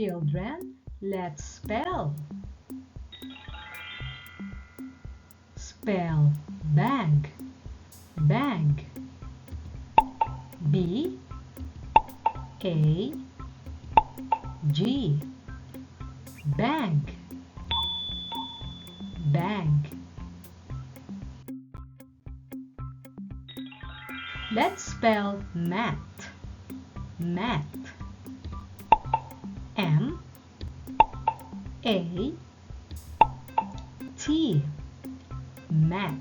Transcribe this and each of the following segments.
Children, let's spell. Spell bag, bag. B A G, bag, bag. Let's spell mat, mat. M A T, mat,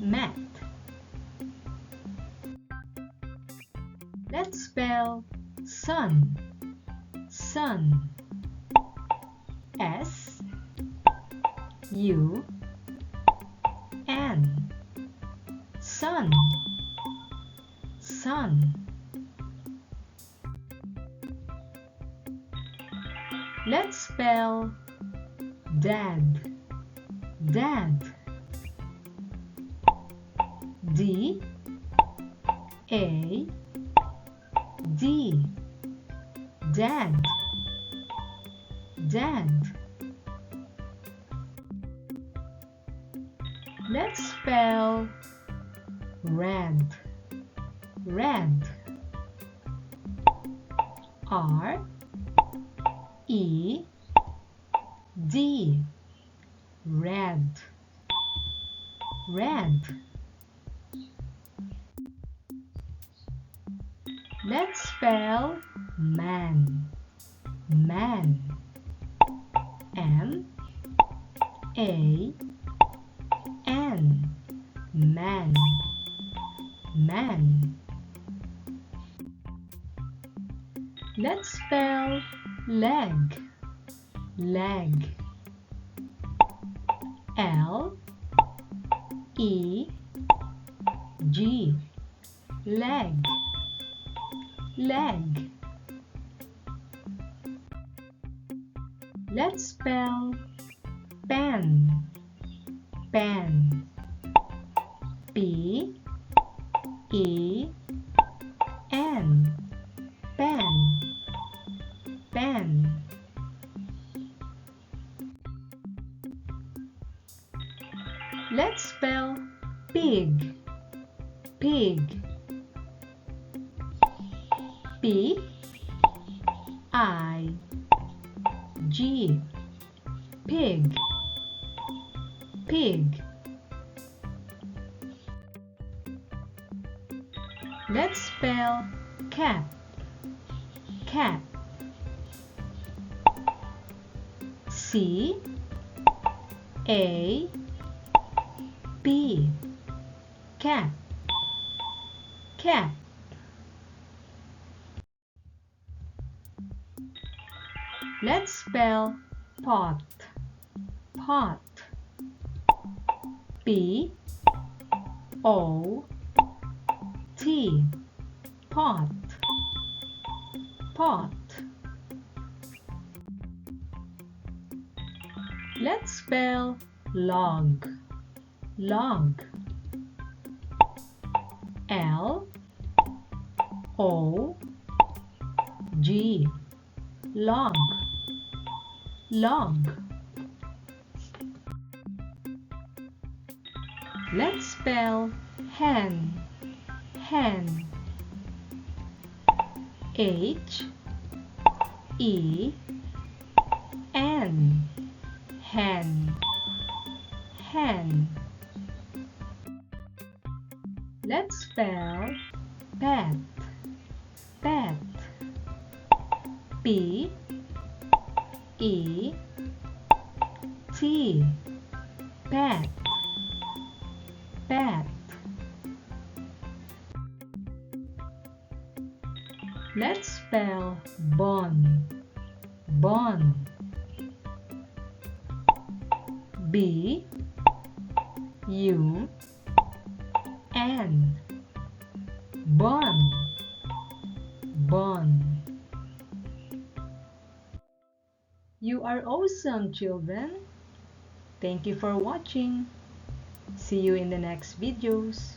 mat. Let's spell sun, sun. S U N, sun, sun. Let's spell dad, dad. D A D, dad, dad. Let's spell red, red. R E D, red, red. Let's spell man, man. M A N, man, man. Let's spell leg, leg. L E G, leg, leg. Let's spell pen, pen. P E N, pen, pen. Let's spell pig, pig. P I G, pig, pig. Let's spell cat, cat. C A P, cat, cat. Let's spell pot, pot. P O T, pot, pot. Let's spell log, log. L O G, log, log. Let's spell hen, hen. H E N, hen, hen. Let's spell pet, pet. P E T, pet, pet. Let's spell bon, bon. B U N, bon, bon. You are awesome, children. Thank you for watching. See you in the next videos.